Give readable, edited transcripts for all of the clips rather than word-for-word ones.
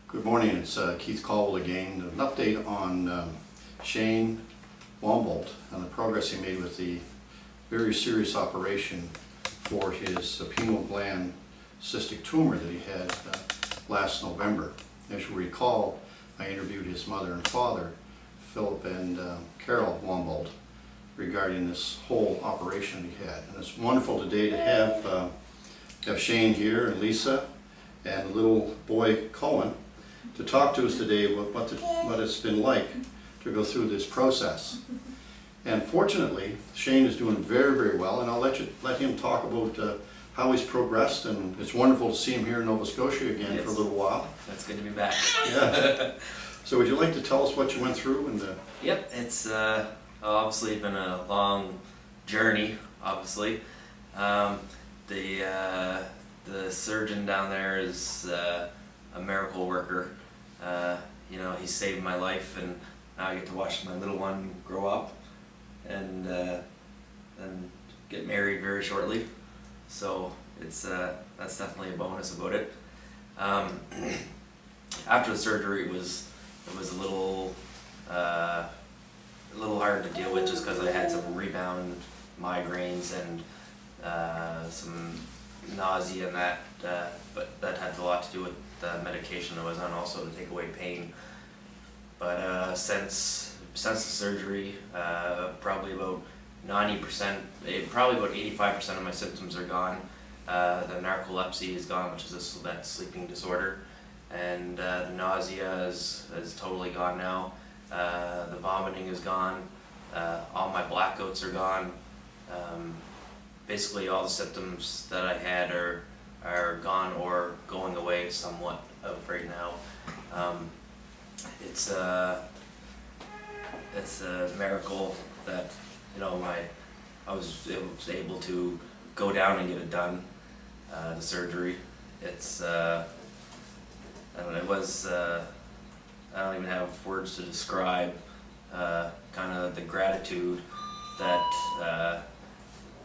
Good morning, it's Keith Caldwell again. An update on Shane Wambolt and the progress he made with the very serious operation for his pineal gland cystic tumor that he had last November. As you recall, I interviewed his mother and father, Philip and Carol Wambolt, regarding this whole operation he had. And it's wonderful today to have Shane here and Lisa and little boy Cohen to talk to us today about what it's been like to go through this process. And fortunately, Shane is doing very, very well, and I'll let him talk about how he's progressed, and it's wonderful to see him here in Nova Scotia again for a little while. That's good to be back. Yeah. So would you like to tell us what you went through? Yep, it's obviously been a long journey, obviously. The surgeon down there is a miracle worker. You know, he saved my life, and now I get to watch my little one grow up and get married very shortly. So it's that's definitely a bonus about it. After the surgery, it was a little hard to deal with, just because I had some rebound migraines and some nausea and that, but that had a lot to do with the medication I was on also to take away pain. But since the surgery, probably about 90%, probably about 85% of my symptoms are gone. The narcolepsy is gone, which is that sleeping disorder, and the nausea is totally gone now. The vomiting is gone. All my blackouts are gone. Basically, all the symptoms that I had are gone or going away somewhat right now. It's a miracle that, you know, I was able to go down and get it done. The surgery. It's I don't know, it was I don't even have words to describe kind of the gratitude that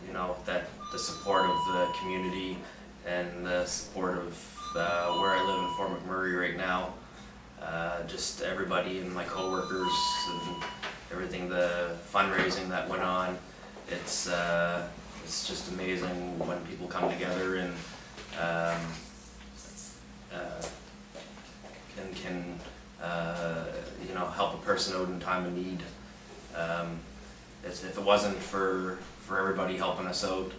you know, that the support of the community and the support of where I live in Fort McMurray right now. Just everybody and my coworkers and everything, the fundraising that went on. It's just amazing when people come together and can you know, help a person out in time of need. If it wasn't for everybody helping us out,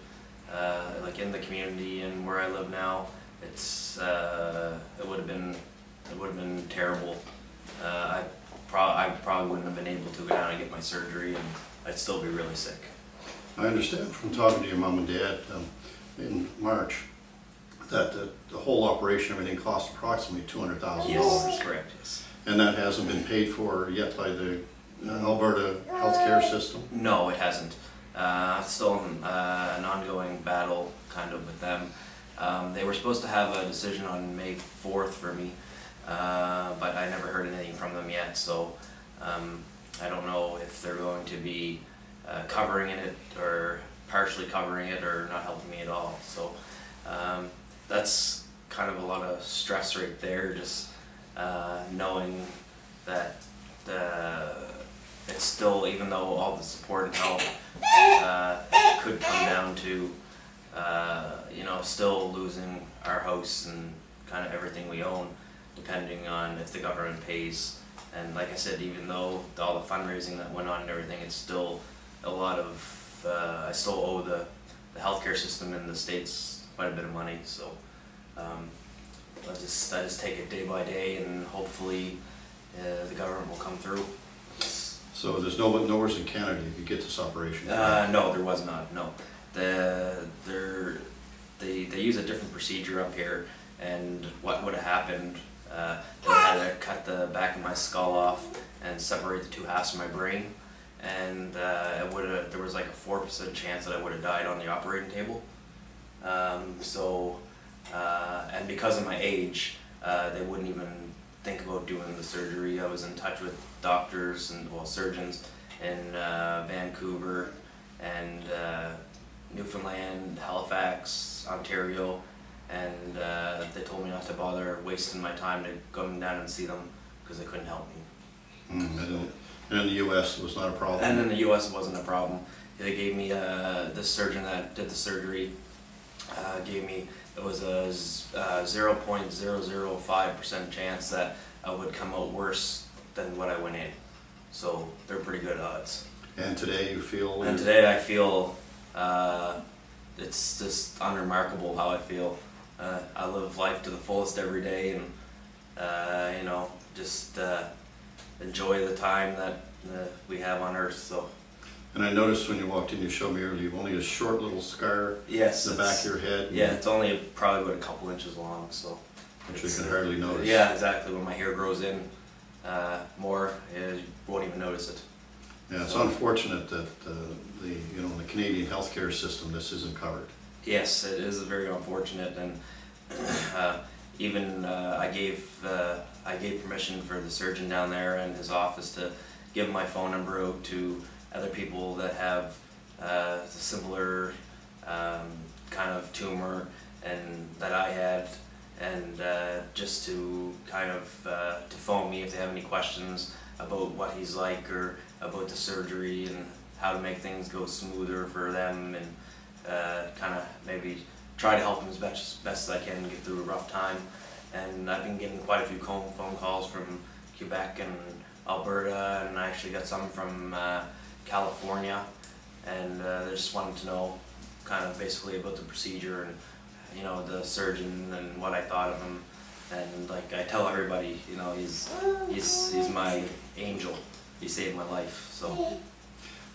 like in the community and where I live now, it would have been terrible. I probably wouldn't have been able to go down and get my surgery, and I'd still be really sick. I understand from talking to your mom and dad in March that the whole operation, everything cost approximately $200,000. Yes, that's correct. Yes. And that hasn't been paid for yet by the Alberta healthcare system? No, it hasn't. Still an ongoing battle kind of with them. They were supposed to have a decision on May 4th for me, but I never heard anything from them yet, so I don't know if they're going to be covering it or partially covering it or not helping me at all. So that's kind of a lot of stress right there, just knowing that it's still, even though all the support and help could come down to you know, still losing our house and kind of everything we own, depending on if the government pays. And like I said, even though all the fundraising that went on and everything, it's still a lot of, I still owe the healthcare system in the States quite a bit of money. So I just take it day by day, and hopefully the government will come through. So there's nowhere in Canada you could get this operation? No, there was not. No, they use a different procedure up here, and what would have happened? They had to cut the back of my skull off and separate the two halves of my brain, and there was like a 4% chance that I would have died on the operating table. And because of my age, they wouldn't even think about doing the surgery. I was in touch with doctors and, well, surgeons in Vancouver and Newfoundland, Halifax, Ontario, and they told me not to bother wasting my time to come down and see them because they couldn't help me. And in the U.S. it was not a problem? And in the U.S. it wasn't a problem. They gave me, the surgeon that did the surgery gave me, it was a 0.005% chance that I would come out worse than what I went in. So they're pretty good odds. And today you feel? And today I feel, it's just unremarkable how I feel. I live life to the fullest every day, and you know, just enjoy the time that we have on earth. So. And I noticed when you walked in, you showed me earlier, you've only a short little scar yes, in the back of your head. Yeah, it's only probably about a couple inches long, so. Which you can hardly notice. Yeah, exactly. When my hair grows in more, you won't even notice it. Yeah, it's unfortunate that the Canadian healthcare system, this isn't covered. Yes, it is very unfortunate, and even I gave permission for the surgeon down there and his office to give my phone number out to other people that have similar kind of tumor and that I had, and just to kind of to phone me if they have any questions about what he's like or about the surgery and how to make things go smoother for them, and kind of maybe try to help them as best as I can get through a rough time. And I've been getting quite a few phone calls from Quebec and Alberta, and I actually got some from California, and they just wanted to know kind of basically about the procedure and, you know, the surgeon and what I thought of him. And like I tell everybody, you know, he's my angel. He saved my life. So.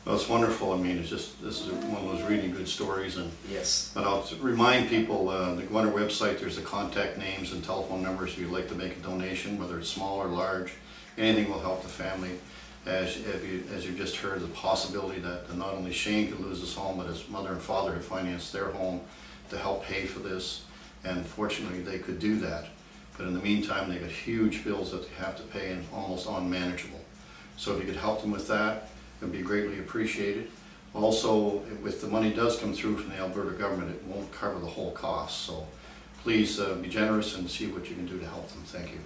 Well, it's wonderful. I mean, it's just, this is one of those really good stories. And yes. But I'll remind people, to go on our website, there's the contact names and telephone numbers if you'd like to make a donation, whether it's small or large. Anything will help the family. As you've just heard, the possibility that not only Shane could lose his home, but his mother and father had financed their home to help pay for this. And fortunately, they could do that. But in the meantime, they got huge bills that they have to pay and almost unmanageable. So if you could help them with that, it would be greatly appreciated. Also, if the money does come through from the Alberta government, it won't cover the whole cost. So please be generous and see what you can do to help them. Thank you.